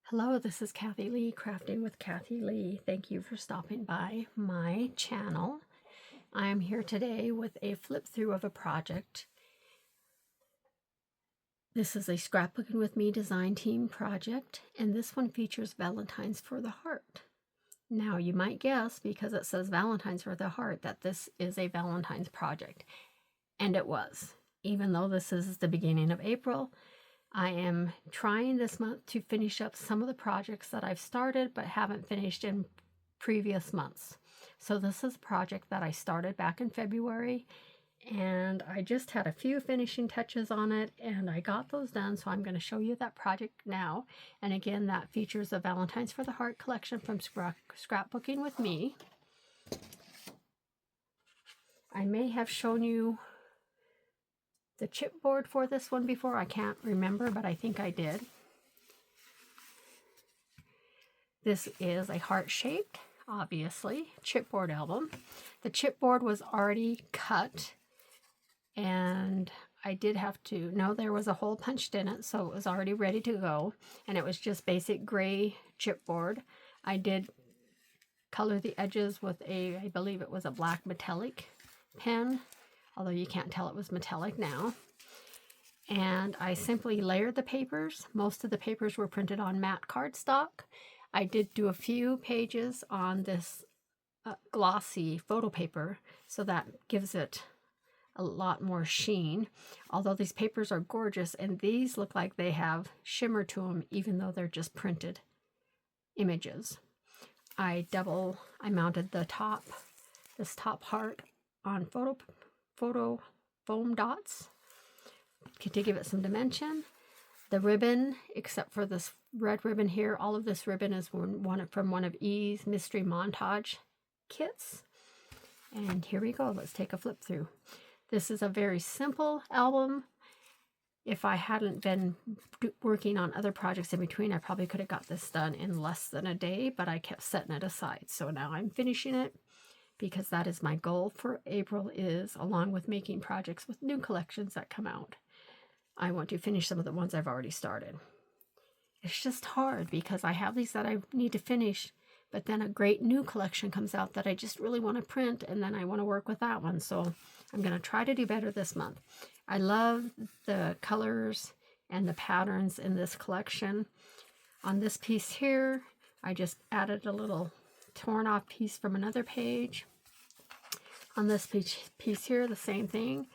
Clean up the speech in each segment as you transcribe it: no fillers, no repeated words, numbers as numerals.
Hello, this is Kathi Lee, Crafting with Kathi Lee. Thank you for stopping by my channel. I am here today with a flip through of a project. This is a Scrapbooking with Me design team project, and this one features Valentines for the heart. Now you might guess, because it says Valentines for the heart, that this is a Valentine's project. And it was. Even though this is the beginning of April, I am trying this month to finish up some of the projects that I've started but haven't finished in previous months. So this is a project that I started back in February, and I just had a few finishing touches on it and I got those done, so I'm going to show you that project now. And again, that features the Valentines for the Heart collection from Scrapbooking with Me. I may have shown you the chipboard for this one before. I can't remember, but I think I did. This is a heart-shaped, obviously, chipboard album. The chipboard was already cut, and I did have to, no, there was a hole punched in it, so it was already ready to go, and it was just basic gray chipboard. I did color the edges with I believe it was a black metallic pen, although you can't tell it was metallic now. And I simply layered the papers. Most of the papers were printed on matte cardstock. I did do a few pages on this glossy photo paper, so that gives it a lot more sheen. Although these papers are gorgeous, and these look like they have shimmer to them, even though they're just printed images. I mounted the this top heart on photo foam dots to give it some dimension. The ribbon, except for this red ribbon here, all of this ribbon is from one of E's mystery montage kits. And here we go. Let's take a flip through. This is a very simple album. If I hadn't been working on other projects in between, I probably could have got this done in less than a day, but I kept setting it aside. So now I'm finishing it, because that is my goal for April, is along with making projects with new collections that come out, I want to finish some of the ones I've already started. It's just hard because I have these that I need to finish, but then a great new collection comes out that I just really want to print, and then I want to work with that one. So I'm going to try to do better this month. I love the colors and the patterns in this collection. On this piece here, I just added a little torn off piece from another page. On this piece here, the same thing.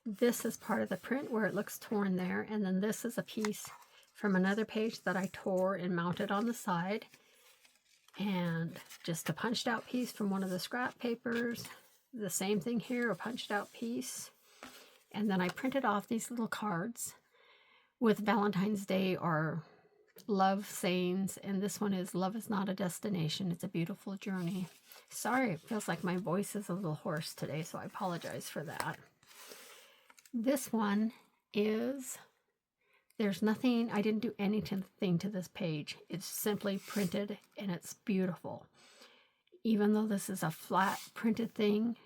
This is part of the print where it looks torn there, and then this is a piece from another page that I tore and mounted on the side, and just a punched out piece from one of the scrap papers. The same thing here, a punched out piece. And then I printed off these little cards with Valentine's Day or love sayings, and this one is "Love is not a destination, it's a beautiful journey." Sorry, it feels like my voice is a little hoarse today, so I apologize for that. This one is, there's nothing, I didn't do anything to this page. It's simply printed, and it's beautiful. Even though this is a flat printed thing,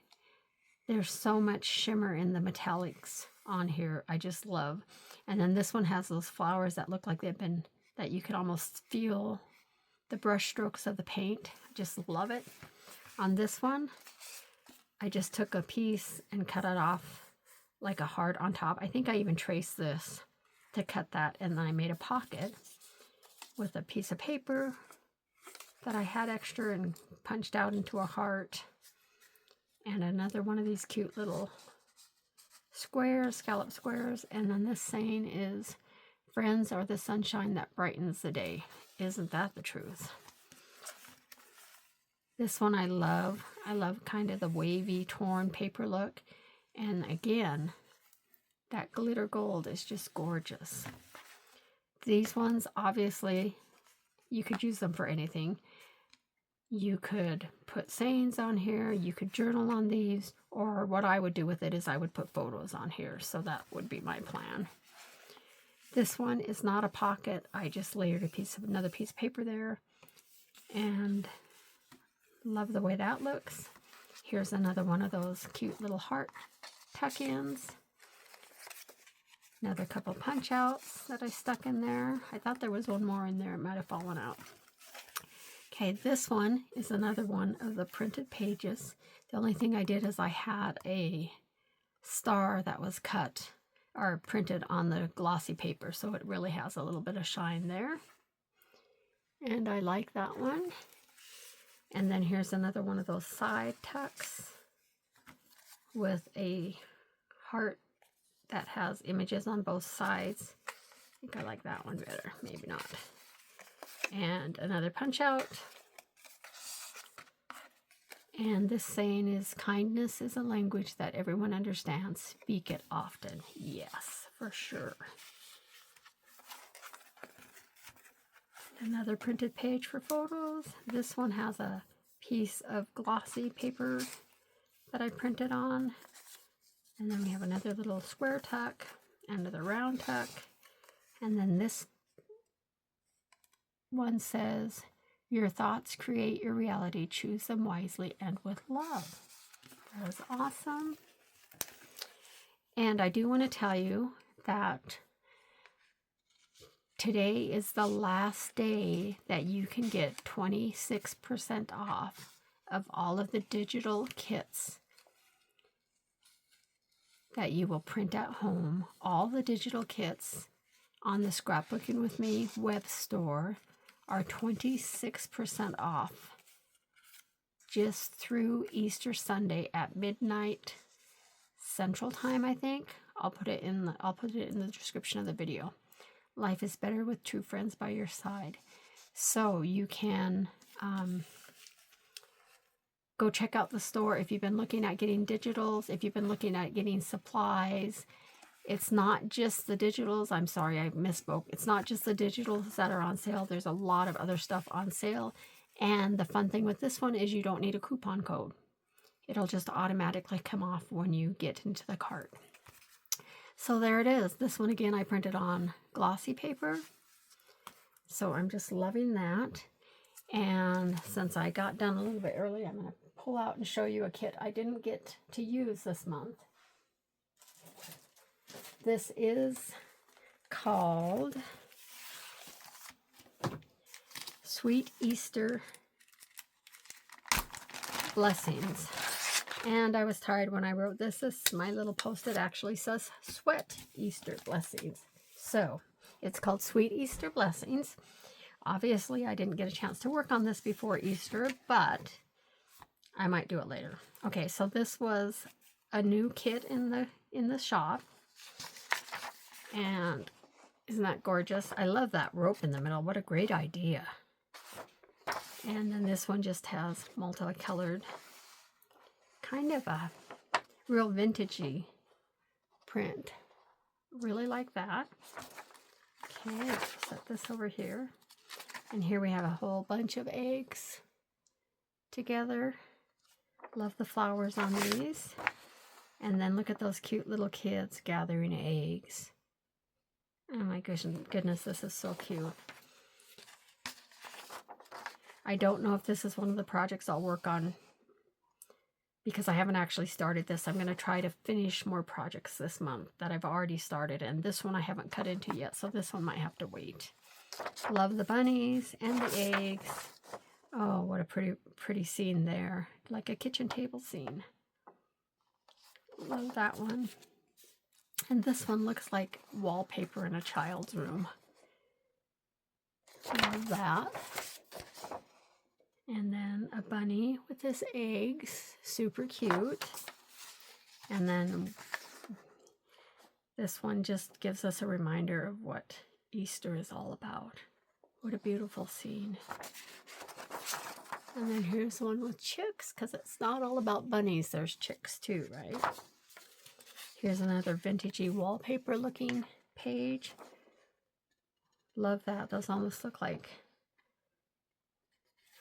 there's so much shimmer in the metallics on here. I just love. And then this one has those flowers that look like they've been, that you could almost feel the brush strokes of the paint. I just love it. On this one, I just took a piece and cut it off like a heart on top. I think I even traced this to cut that, and then I made a pocket with a piece of paper that I had extra and punched out into a heart, and another one of these cute little squares, scallop squares. And then this saying is, "Friends are the sunshine that brightens the day." Isn't that the truth? This one I love. I love kind of the wavy, torn paper look. And again, that glitter gold is just gorgeous. These ones, obviously, you could use them for anything. You could put sayings on here, you could journal on these, or what I would do with it is I would put photos on here. So that would be my plan. This one is not a pocket. I just layered another piece of paper there, and love the way that looks. Here's another one of those cute little heart tuck-ins. Another couple punch outs that I stuck in there. I thought there was one more in there. It might have fallen out. Okay, this one is another one of the printed pages. The only thing I did is I had a star that was cut or printed on the glossy paper, so it really has a little bit of shine there. And I like that one. And then here's another one of those side tucks with a heart that has images on both sides. I think I like that one better, maybe not. And another punch out. And this saying is, kindness is a language that everyone understands. Speak it often. Yes, for sure. Another printed page for photos. This one has a piece of glossy paper that I printed on. And then we have another little square tuck, another round tuck. And then this one says, your thoughts create your reality. Choose them wisely and with love. That was awesome. And I do want to tell you that today is the last day that you can get 26% off of all of the digital kits that you will print at home. All the digital kits on the Scrapbooking with Me web store are 26% off just through Easter Sunday at midnight Central Time, I think. I'll put it in the description of the video. Life is better with true friends by your side. So you can go check out the store if you've been looking at getting digitals, if you've been looking at getting supplies. It's not just the digitals. I'm sorry, I misspoke. It's not just the digitals that are on sale. There's a lot of other stuff on sale. And the fun thing with this one is you don't need a coupon code. It'll just automatically come off when you get into the cart. So there it is. This one again I printed on glossy paper. So I'm just loving that. And since I got done a little bit early, I'm going to pull out and show you a kit I didn't get to use this month. This is called Sweet Easter Blessings. And I was tired when I wrote this. My little post-it actually says Sweat Easter Blessings. So it's called Sweet Easter Blessings. Obviously, I didn't get a chance to work on this before Easter, but I might do it later. Okay, so this was a new kit in the shop. And isn't that gorgeous? I love that rope in the middle. What a great idea. And then this one just has multicolored, kind of a real vintagey print. Really like that. Okay, set this over here. And here we have a whole bunch of eggs together. Love the flowers on these. And then look at those cute little kids gathering eggs. Oh my goodness, this is so cute. I don't know if this is one of the projects I'll work on because I haven't actually started this. I'm going to try to finish more projects this month that I've already started, and this one I haven't cut into yet, so this one might have to wait. Love the bunnies and the eggs. Oh, what a pretty scene there. Like a kitchen table scene. Love that one. And this one looks like wallpaper in a child's room. Love that. And then a bunny with his eggs. Super cute. And then this one just gives us a reminder of what Easter is all about. What a beautiful scene. And then here's one with chicks, because it's not all about bunnies. There's chicks too, right? Here's another vintagey wallpaper looking page. Love that. Those almost look like,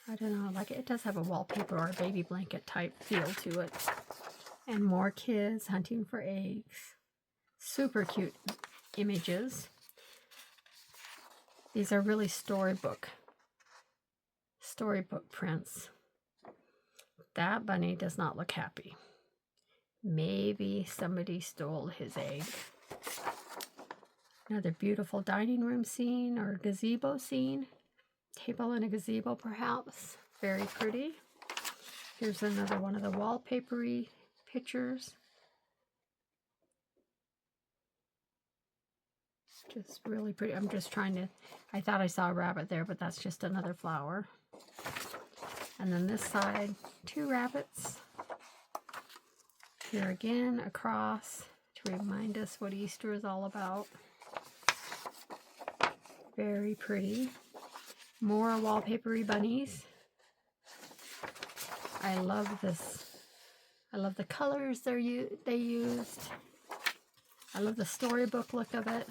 I don't know, like it does have a wallpaper or a baby blanket type feel to it. And more kids hunting for eggs. Super cute images. These are really storybook prints. That bunny does not look happy. Maybe somebody stole his egg. Another beautiful dining room scene or gazebo scene. Table in a gazebo perhaps. Very pretty. Here's another one of the wallpapery pictures. Just really pretty. I'm just trying to, I thought I saw a rabbit there, but that's just another flower. And then this side, 2 rabbits. Here again, across to remind us what Easter is all about. Very pretty. More wallpapery bunnies. I love this. I love the colors they used. I love the storybook look of it.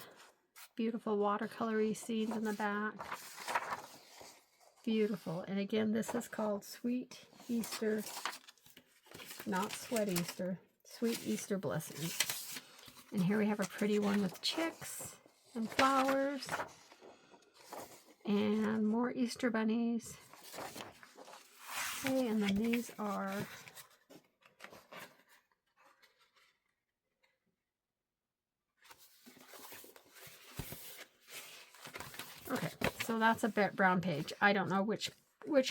Beautiful watercolory scenes in the back. Beautiful. And again, this is called Sweet Easter, not Sweat Easter. Sweet Easter Blessings. And here we have a pretty one with chicks and flowers. And more Easter bunnies. Okay, and then these are okay, so that's a brown page. I don't know which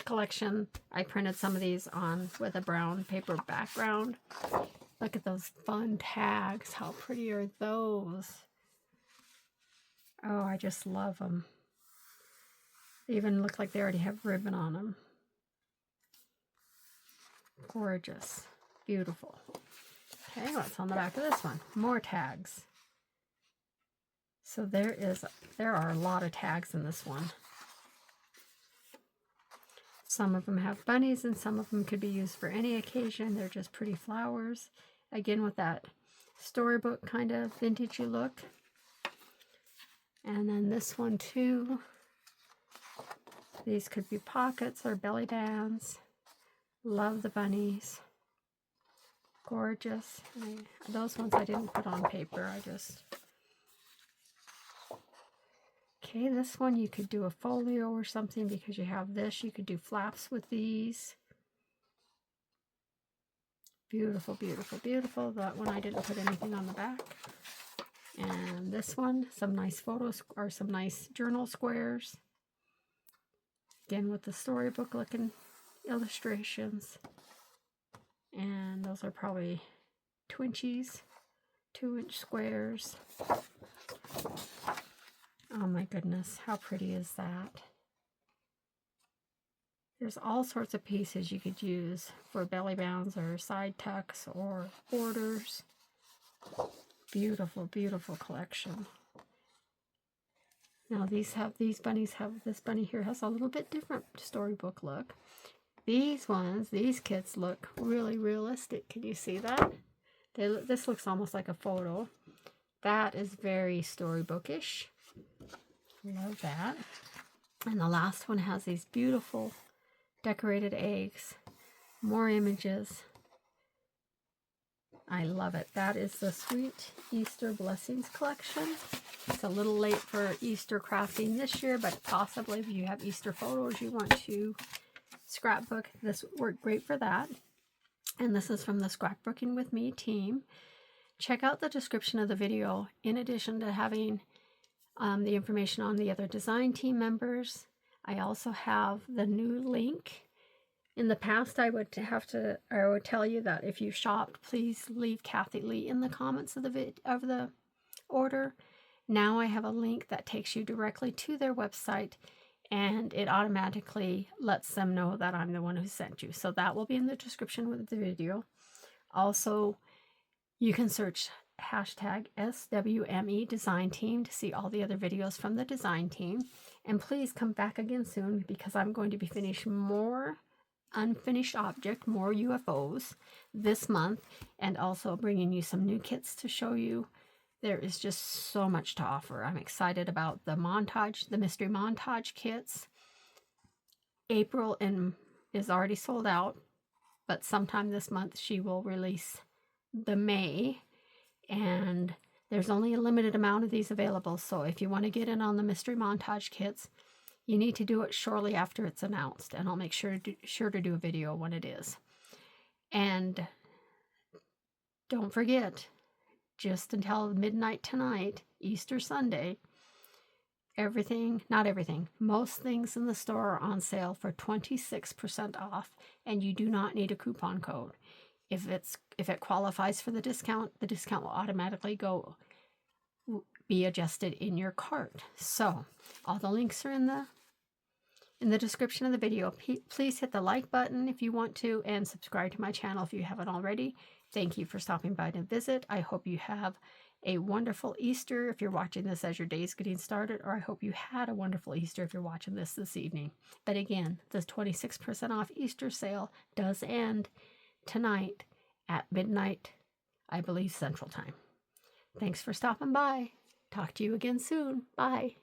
collection. I printed some of these on with a brown paper background. Look at those fun tags. How pretty are those? Oh, I just love them. They even look like they already have ribbon on them. Gorgeous. Beautiful. Okay, what's on the back of this one? More tags. So there are a lot of tags in this one. Some of them have bunnies and some of them could be used for any occasion. They're just pretty flowers. Again, with that storybook kind of vintagey look. And then this one too. These could be pockets or belly bands. Love the bunnies. Gorgeous. Those ones I didn't put on paper. I just... Okay, this one you could do a folio or something because you have this. You could do flaps with these. Beautiful, beautiful, beautiful. That one I didn't put anything on the back. And this one, some nice photos or some nice journal squares. Again with the storybook looking illustrations. And those are probably Twinchies, 2-inch squares. Oh my goodness, how pretty is that? There's all sorts of pieces you could use for belly bands or side tucks or borders. Beautiful, beautiful collection. Now this bunny here has a little bit different storybook look. These kits look really realistic. Can you see that? This looks almost like a photo. That is very storybookish. Love that. And the last one has these beautiful decorated eggs. More images. I love it. That is the Sweet Easter Blessings collection. It's a little late for Easter crafting this year, but possibly if you have Easter photos you want to scrapbook, this worked great for that. And this is from the Scrapbooking with Me team. Check out the description of the video. In addition to having the information on the other design team members, I also have the new link. In the past, I would tell you that if you shopped, please leave Kathi Lee in the comments of the order. Now I have a link that takes you directly to their website, and it automatically lets them know that I'm the one who sent you. So that will be in the description with the video. Also, you can search hashtag SWME design team to see all the other videos from the design team. And please come back again soon because I'm going to be finishing more unfinished object, more UFOs this month, and also bringing you some new kits to show you. There is just so much to offer. I'm excited about the mystery montage kits. April is already sold out, but sometime this month she will release the May, and there's only a limited amount of these available. So if you want to get in on the mystery montage kits, you need to do it shortly after it's announced, and I'll make sure to do a video when it is. And don't forget, just until midnight tonight, Easter Sunday. Everything, not everything, most things in the store are on sale for 26% off, and you do not need a coupon code. If it qualifies for the discount will automatically be adjusted in your cart. So all the links are in the description of the video. Please hit the like button if you want to, and subscribe to my channel if you haven't already. Thank you for stopping by to visit. I hope you have a wonderful Easter if you're watching this as your day's getting started, or I hope you had a wonderful Easter if you're watching this evening. But again, the 26% off Easter sale does end tonight at midnight, I believe, Central Time. Thanks for stopping by. Talk to you again soon. Bye.